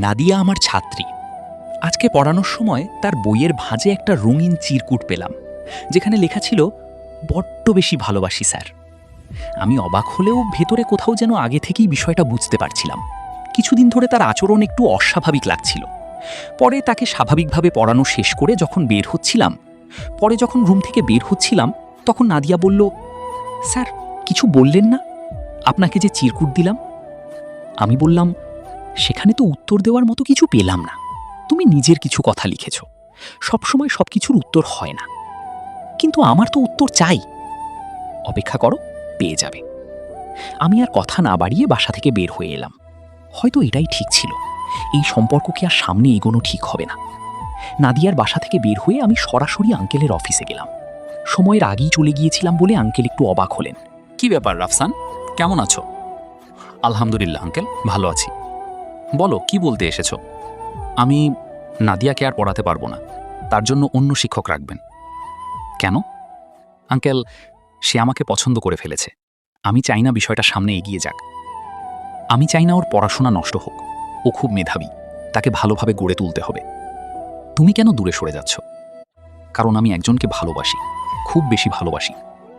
নাদিয়া আমার ছাত্রী। আজকে পড়ানোর সময় তার বইয়ের ভাঁজে একটা রঙিন চিরকুট পেলাম, যেখানে লেখা ছিল, বড্ড বেশি ভালোবাসি স্যার। আমি অবাক হলেও ভেতরে কোথাও যেন আগে থেকেই বিষয়টা বুঝতে পারছিলাম। কিছুদিন ধরে তার আচরণ একটু অস্বাভাবিক লাগছিল। পরে তাকে স্বাভাবিকভাবে পড়ানো শেষ করে যখন রুম থেকে বের হচ্ছিলাম, তখন নাদিয়া বলল, স্যার কিছু বললেন না? আপনাকে যে চিরকুট দিলাম। আমি বললাম, সেখানে তো উত্তর দেওয়ার মতো কিছু পেলাম না। তুমি নিজের কিছু কথা লিখেছ, সবসময় সব কিছুর উত্তর হয় না। কিন্তু আমার তো উত্তর চাই। অপেক্ষা করো, পেয়ে যাবে। আমি আর কথা না বাড়িয়ে বাসা থেকে বের হয়ে এলাম। হয়তো এটাই ঠিক ছিল, এই সম্পর্ককে আর সামনে এগোনো ঠিক হবে না। নাদিয়ার বাসা থেকে বের হয়ে আমি সরাসরি আঙ্কেলের অফিসে গেলাম। সময়ের আগেই চলে গিয়েছিলাম বলে আঙ্কেল একটু অবাক হলেন। কি ব্যাপার রাফসান, কেমন আছো? আলহামদুলিল্লাহ আঙ্কেল, ভালো আছি। বলো, কি বলতে এসেছো? আমি নাদিয়াকে আর পড়াতে পারবো না, তার জন্য অন্য শিক্ষক রাখবেন। কেন? আঙ্কেল, সে আমাকে পছন্দ করে ফেলেছে। আমি চাই না বিষয়টা সামনে এগিয়ে যাক। আমি চাই না ওর পড়াশোনা নষ্ট হোক। ও খুব মেধাবী, তাকে ভালোভাবে গড়ে তুলতে হবে। তুমি কেন দূরে সরে যাচ্ছ? কারণ আমি একজনকে ভালোবাসি, খুব বেশি ভালোবাসি,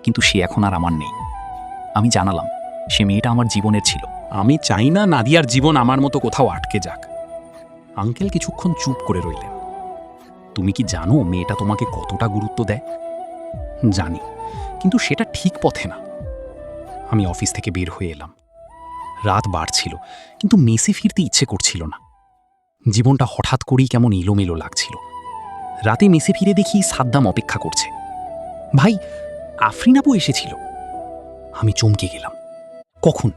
কিন্তু সে এখন আর আমার নেই। আমি জানালাম, সে মেয়েটা আমার জীবনের ছিল। আমি চাই না নাদিয়ার জীবন আমার মতো কোথাও আটকে যাক। আঙ্কেল কিছুক্ষণ চুপ করে রইলেন। তুমি কি জানো মেয়েটা তোমাকে কতটা গুরুত্ব দেয়? জানি, কিন্তু সেটা ঠিক পথে না। আমি অফিস থেকে বের হয়ে এলাম। রাত বাড়ছিল, কিন্তু মেসে ফিরতে ইচ্ছে করছিল না। জীবনটা হঠাৎ করেই কেমন এলোমেলো লাগছিল। রাতে মেসে ফিরে দেখি সাদ্দাম অপেক্ষা করছে। ভাই, আফরিন আপু এসেছিল। আমি চমকে গেলাম। কখন?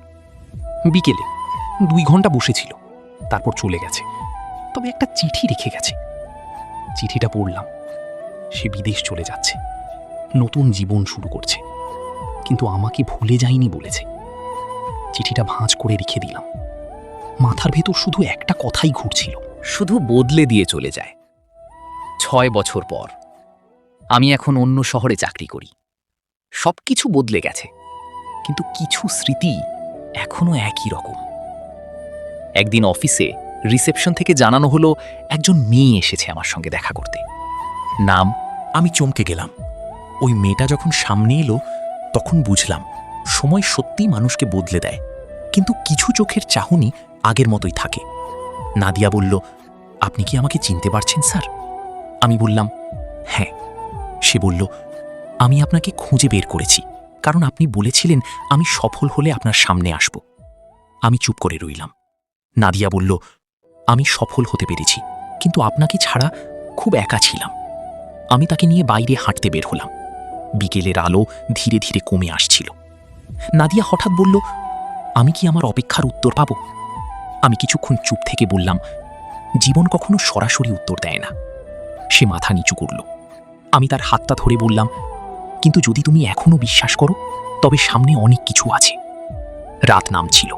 বিকেলে। 2 ঘন্টা বসেছিল, তারপর চলে গেছে। তবে একটা চিঠি রেখে গেছে। চিঠিটা পড়লাম। সে বিদেশ চলে যাচ্ছে, নতুন জীবন শুরু করছে, কিন্তু আমাকে ভুলে যায়নি বলেছে। চিঠিটা ভাঁজ করে রেখে দিলাম। মাথার ভেতর শুধু একটা কথাই ঘুরছিল, শুধু বদলে দিয়ে চলে যায়। 6 বছর পর আমি এখন অন্য শহরে চাকরি করি। সবকিছু বদলে গেছে, কিন্তু কিছু স্মৃতি এখনো একই রকম। একদিন অফিসে রিসেপশন থেকে জানানো হলো, একজন মেয়ে এসেছে আমার সঙ্গে দেখা করতে। নাম? আমি চমকে গেলাম। ওই মেয়েটা যখন সামনে এলো, তখন বুঝলাম সময় সত্যিই মানুষকে বদলে দেয়, কিন্তু কিছু চোখের চাহনি আগের মতোই থাকে। নাদিয়া বলল, আপনি কি আমাকে চিনতে পারছেন স্যার? আমি বললাম, হ্যাঁ। সে বলল, আমি আপনাকে খুঁজে বের করেছি, কারণ আপনি বলেছিলেন আমি সফল হলে আপনার সামনে আসব। আমি চুপ করে রইলাম। নাদিয়া বলল, আমি সফল হতে পেরেছি, কিন্তু আপনাকে ছাড়া খুব একা ছিলাম। আমি তাকে নিয়ে বাইরে হাঁটতে বের হলাম। বিকেলের আলো ধীরে ধীরে কমে আসছিল। নাদিয়া হঠাৎ বলল, আমি কি আমার অপেক্ষার উত্তর পাব? আমি কিছুক্ষণ চুপ থেকে বললাম, জীবন কখনো সরাসরি উত্তর দেয় না। সে মাথা নিচু করল। আমি তার হাতটা ধরে বললাম, কিন্তু যদি তুমি এখনো বিশ্বাস করো, তবে সামনে অনেক কিছু আছে। রাত নামছিল,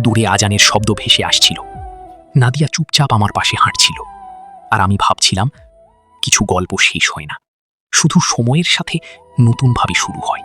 দূরে আজানের শব্দ ভেসে আসছিল। নাদিয়া চুপচাপ আমার পাশে হাঁটছিল, আর আমি ভাবছিলাম, কিছু গল্প শেষ হয় না, শুধু সময়ের সাথে নতুনভাবে শুরু হয়।